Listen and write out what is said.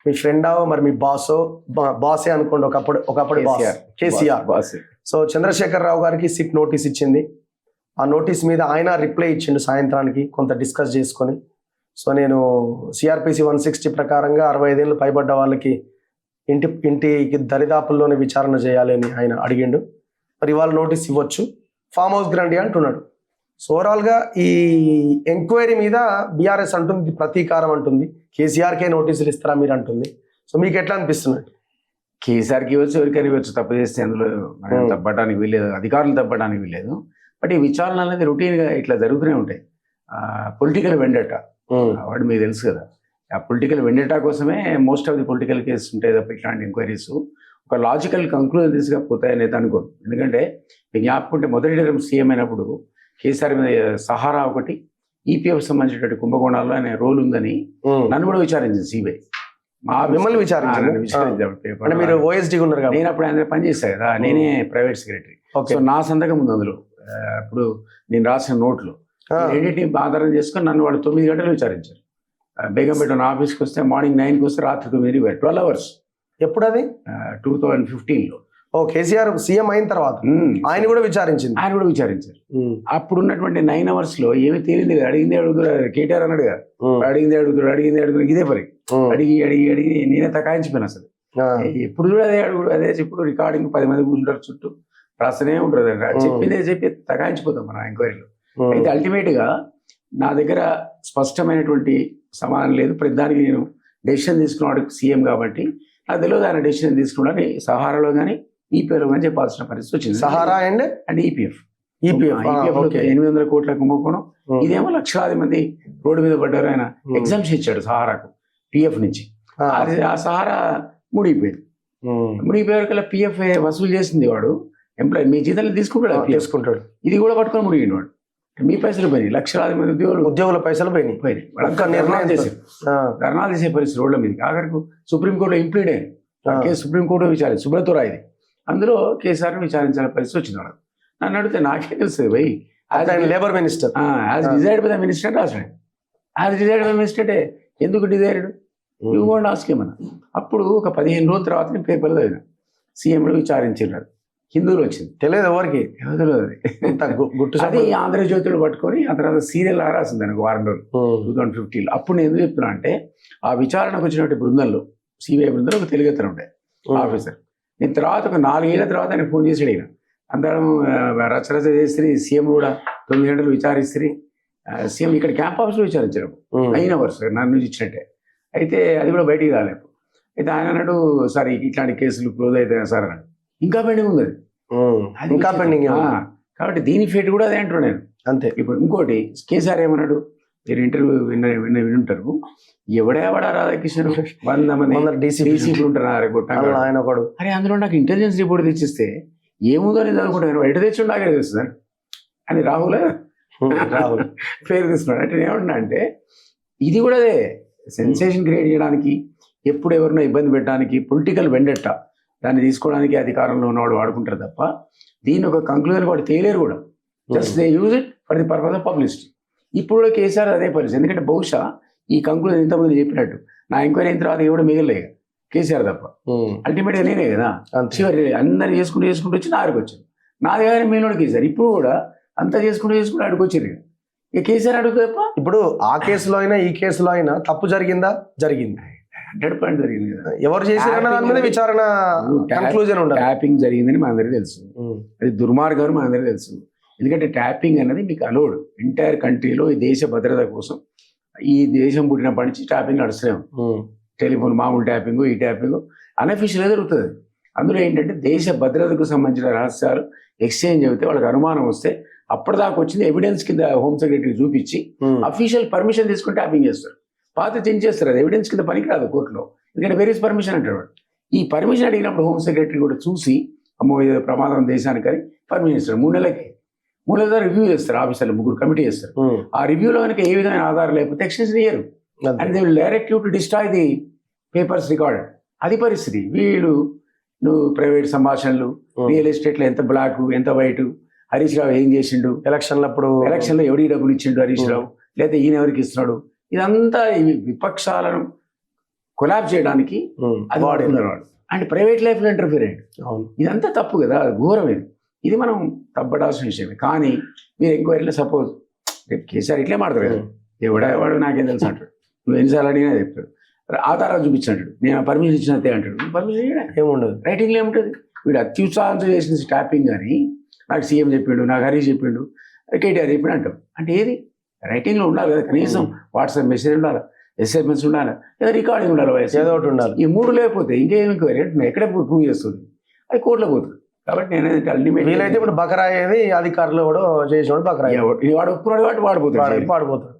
మీ ఫ్రెండా మరి మీ బాసే అనుకోండి, ఒకప్పుడు కేసీఆర్. సో చంద్రశేఖరరావు గారికి సిట్ నోటీస్ ఇచ్చింది. ఆ నోటీస్ మీద ఆయన రిప్లై ఇచ్చిండు సాయంత్రానికి, కొంత డిస్కస్ చేసుకొని. సో నేను సిఆర్పిసి 160 ప్రకారంగా 65 ఏళ్ళు పైబడ్డ వాళ్ళకి ఇంటికి దరిదాపుల్లోనే విచారణ చేయాలి అని ఆయన అడిగిండు. మరి ఇవాళ నోటీస్ ఇవ్వచ్చు, ఫామ్ హౌస్ గ్రండి అంటున్నాడు. సో ఓవరాల్గా ఈ ఎంక్వైరీ మీద బీఆర్ఎస్ అంటుంది ప్రతీకారం అంటుంది, కేసీఆర్కే నోటీసులు ఇస్తారా మీరు అంటుంది. సో మీకు ఎట్లా అనిపిస్తున్నట్టు? కేసీఆర్కి ఇవ్వచ్చు, ఎవరికైనా ఇవ్వచ్చు, తప్పు చేస్తే అందులో మనం తప్పడానికి వీల్లేదు, అధికారులు తప్పడానికి వీల్లేదు. బట్ ఈ విచారణ అనేది రొటీన్గా ఇట్లా జరుగుతూనే ఉంటాయి. పొలిటికల్ వెండటా వాడు మీకు తెలుసు కదా, ఆ పొలిటికల్ వెండటా కోసమే most of the political cases ఉంటాయి తప్ప ఇట్లాంటి ఎంక్వైరీస్ ఒక లాజికల్ కంక్లూజన్ తీసుకపోతాయని అయితే అనుకోను. ఎందుకంటే జ్ఞాపకుంటే మొదటి టర్మ్ సీఎం అయినప్పుడు కేసీఆర్ మీద సహారా ఒకటి, ఈపీఎఫ్ సంబంధించినటువంటి కుంభకోణాల్లో ఆయన రోల్ ఉందని నన్ను కూడా విచారించింది సిబిఐ. మిమ్మల్ని విచారించారు? మీరు ఓఎస్డీ ఉన్నారు కదా. నేను అప్పుడు ఆయన పనిచేస్తాను కదా, నేనే ప్రైవేట్ సెక్రటరీ. సో నా సంతకం ఉంది అందులో. అప్పుడు నేను రాసిన నోట్లు రెండింటిని ఆధారం చేసుకొని నన్ను వాళ్ళు 9 గంటలు విచారించారు. బేగంపేట నా ఆఫీస్కి వస్తే మార్నింగ్ 9కి వస్తే రాత్రి 9 12 hours. ఎప్పుడు అది? 2015లో. ఓ కేసీఆర్ సీఎం అయిన తర్వాత ఆయన కూడా విచారించారు. అప్పుడు ఉన్నటువంటి 9 hours లో ఏమి తేలింది, అడిగింది అడుగుతారు. కేటీఆర్ అన్నాడు కదా, అడిగింది అడుగుతాడు ఇదే పరి అడిగి నేనే తకాయించిపోయాను. అసలు ఎప్పుడు కూడా అదే చెప్పుడు రికార్డింగ్ 10 మంది కూర్చుంటారు చుట్టూ, రాస్తూనే ఉంటారు. చెప్పిందే చెప్పి తకాయించిపోతాం మనం ఎంక్వైరీలో. అయితే అల్టిమేట్ గా నా దగ్గర స్పష్టమైనటువంటి సమాధానం లేదు. ప్రతిదానికి నేను డెసిషన్ తీసుకున్నాడు సీఎం కాబట్టి నాకు తెలియదు ఆయన డెసిషన్ తీసుకున్నాడని సహారాలో కానీ ఈపీఎఫ్లో కానీ చెప్పాల్సిన పరిస్థితి వచ్చింది. సహారా అండ్ ఈపీఎఫ్ 800 కోట్ల కుంభకోణం. ఇదేమో లక్షలాది మంది రోడ్డు మీద పడ్డారు. ఆయన ఎగ్జామ్స్ ఇచ్చాడు సహారాకు పిఎఫ్ నుంచి. ఆ సహారా ముడిగిపోయారు. పిఎఫ్ వసూలు చేసింది వాడు ఎంప్లాయీ, మీ జీతాలు తీసుకుంటాడు. ఇది కూడా పట్టుకొని ముడిగిండు వాడు. మీ పైసలు పోయినాయి, లక్షలాది మంది ఉద్యోగుల పైసలు పోయినాయి. ధర్నాలు చేసే పరిస్థితి రోడ్ల మీద. ఆఖరికి సుప్రీంకోర్టులో ఇంప్లీడ్ అయ్యింది కేసు. సుప్రీంకోర్టు విచారించింది, సుబ్రతో రాయిది. అందులో కేసీఆర్ని విచారించాల్సిన పరిస్థితి వచ్చింది వాడు. నన్ను అడిగితే నాకే తెలుస్తుంది భయ్, labour minister as desired by the minister రాసాడు. యాజ్ డిజైర్డ్ బై మినిస్టర్ ఎందుకు డిజైర్డ్ యూ వాంట్ ఆస్క్ ఏమన్నా. అప్పుడు ఒక 15 రోజుల తర్వాత నేను పేపర్లో చదివిన సీఎంలో విచారించినాడు. హిందూలో వచ్చింది, తెలియదు ఎవరికి, అది ఆంధ్రజ్యోతిలో పట్టుకొని ఆ తర్వాత సీరియల్ రాసింది దానికి వారం రోజులు 2015లో. అప్పుడు నేను ఎందుకు చెప్తున్నా అంటే ఆ విచారణకు వచ్చినటువంటి బృందంలో సిబిఐ బృందంలో ఒక తెలుగుతనం ఉండే ఆఫీసర్. నేను తర్వాత ఒక 4 ఏళ్ల తర్వాత ఆయన ఫోన్ చేసి అడిగిన. అందరం రచరచ చేసి సీఎం కూడా 9 గంటలు విచారిస్తే సీఎం ఇక్కడ క్యాంప్ ఆఫీస్లో విచారించారు 9 hours నన్ను ఇచ్చినట్టే. అయితే అది కూడా బయటికి రాలేదు. అయితే ఆయన అన్నాడు, సార్ ఇట్లాంటి కేసులు క్లోజ్ అవుతాయి సార్ అన్నాడు. ఇంకా పెండింగ్ ఉంది అది, ఇంకా పెండింగ్. కాబట్టి దీని ఫేట్ కూడా అదే అంటున్నాను నేను. అంతే. ఇప్పుడు ఇంకోటి కేసీఆర్ ఏమన్నాడు, మీరు ఇంటర్వ్యూ వినుంటారు, ఎవడేవాడా రాధాకిషన్ 100 మంది డీసీపీలు ఉంటారు ఆయన ఒకడు. అరే అందులో నాకు ఇంటెలిజెన్స్ రిపోర్ట్ తెచ్చిస్తే ఏముందో నేను చదువుకుంటాను, ఎటు తెచ్చి నాకే తెలుస్తుంది అని రాహుల్ పేరు తీసుకున్నాడు. అంటే ఏమన్నా అంటే ఇది కూడా అదే సెన్సేషన్ క్రియేట్ చేయడానికి, ఎప్పుడు ఎవరినో ఇబ్బంది పెట్టడానికి, పొలిటికల్ వెండెట్టా దాన్ని తీసుకోవడానికి అధికారంలో ఉన్నవాడు వాడుకుంటారు తప్ప దీన్ని ఒక కంక్లూజన్ వాడు తేలేరు కూడా. Just they use it for the purpose of publicity. ఇప్పుడు కూడా కేసీఆర్ అదే పరిస్థితి. ఎందుకంటే బహుశా ఈ కంక్లూజన్ ఇంతమంది చెప్పినట్టు నా ఎంక్వైరీ అయిన తర్వాత ఎవడు మిగలే కేసీఆర్ తప్ప, అల్టిమేట్గా నేనే కదా. చివరి అందరు చేసుకుంటూ వచ్చి నా ఆడికి వచ్చాను. నాది కానీ మీలోని కేసీఆర్. ఇప్పుడు కూడా అంతా చేసుకుంటూ ఆడికి వచ్చారు ఇక కేసీఆర్ అడుగు తప్ప. ఇప్పుడు ఆ కేసులో అయినా ఈ కేసులో అయినా తప్పు జరిగిందా? జరిగింది, 100% జరిగింది కదా. ఎవరు చేశారన్న దాని మీద విచారణ కన్క్లూజన్ ఉండదు. ట్యాపింగ్ జరిగిందని మా అందరికీ తెలుసు, అది దుర్మార్గం మా అందరికీ తెలుసు. ఎందుకంటే ట్యాపింగ్ అన్నది మీకు అలౌడ్ ఎంటైర్ కంట్రీలో. ఈ దేశ భద్రత కోసం ఈ దేశం పుట్టినప్పటి నుంచి ట్యాపింగ్ నడుస్తున్నాం. టెలిఫోన్ మామూలు ట్యాపింగ్, ఈ ట్యాపింగ్ అన్అఫీషియల్గా జరుగుతుంది. అందులో ఏంటంటే దేశ భద్రతకు సంబంధించిన రహస్యాలు ఎక్స్చేంజ్ అవుతే వాళ్ళకి అనుమానం వస్తే అప్పటిదాకా వచ్చింది ఎవిడెన్స్ కింద హోమ్ సెక్రటరీకి చూపించి అఫీషియల్ పర్మిషన్ తీసుకుని ట్యాపింగ్ చేస్తారు. పాత చేంజ్ చేస్తారు, అది ఎవిడెన్స్ కింద పనికిరాదు కోర్టులో. ఎందుకంటే వేరియస్ పర్మిషన్ అంటాడు. ఈ పర్మిషన్ అడిగినప్పుడు హోమ్ సెక్రటరీ కూడా చూసి అమ్మో ఇది ప్రమాదం దేశానికి అని పర్మిషన్ ఇస్తారు. 3 నెలల తర్వాత రివ్యూ చేస్తారు ఆఫీసర్లు, 3 కమిటీ చేస్తారు. ఆ రివ్యూలో కనుక ఏ విధమైన ఆధారం లేకపోతే ఎక్స్టెన్షన్ ఇయ్యరు. And they will direct you to destroy the papers recorded. అది పరిస్థితి. వీళ్ళు నువ్వు ప్రైవేట్ సంభాషణలు, రియల్ ఎస్టేట్లో ఎంత బ్లాక్ ఎంత వైట్, హరీష్ రావు ఏం చేసిండు ఎలక్షన్లో ఎవడి డబ్బులు ఇచ్చిండు హరీష్ రావు, లేదా ఈయన ఎవరికి ఇస్తున్నాడు, ఇదంతా ఈ విపక్షాలను కొలాబ్ చేయడానికి అది వాడుకున్నారు వాడు. అండ్ ప్రైవేట్ లైఫ్లో ఇంటర్ఫియర్ అయ్యాడు. అవును. ఇదంతా తప్పు కదా, అది ఘోరం ఇది మనం తప్పడాల్సిన విషయమే. కానీ మీరు ఎంక్వైరీలో సపోజ్ రేపు కేసీఆర్ ఇట్లే మాడతారు కదా, ఎవడు నాకేం తెలుసు అంటాడు, నువ్వు ఎన్నిసార్లు అడిగినా చెప్తాడు, ఆధారాలు చూపించాడు, నేను పర్మిషన్ ఇచ్చినట్టే అంటాడు. పర్మిషన్ ఏముండదు, రైటింగ్లో ఏముంటుంది. వీడు అత్యుత్సాహంతో చేసిన ట్యాపింగ్ కానీ నాకు సీఎం చెప్పిండు, నాకు హరీష్ చెప్పిండు, కేటీఆర్ చెప్పిండు అంటాం. అంటే ఏది రైటింగ్లో ఉండాలి కదా, కనీసం వాట్సాప్ మెసేజ్ ఉండాలి, ఎస్ఎంఎస్ ఉండాలి, లేదా రికార్డింగ్ ఉండాలి, ఏదో ఒకటి ఉండాలి. ఈ మూడు లేకపోతే ఇంకేం ఎంక్వైరీ ఎక్కడే ప్రూవ్ చేస్తుంది, అది కోర్టులో పోతుంది. కాబట్టి నేను అల్టిమేట్ వీలైతే ఇప్పుడు బకరా అయ్యేది అధికారులు కూడా చేసినోడు బకరా వాడు ఒప్పుకున్నాడు కాబట్టి వాడిపోతాడు. వాడిపోతాడు.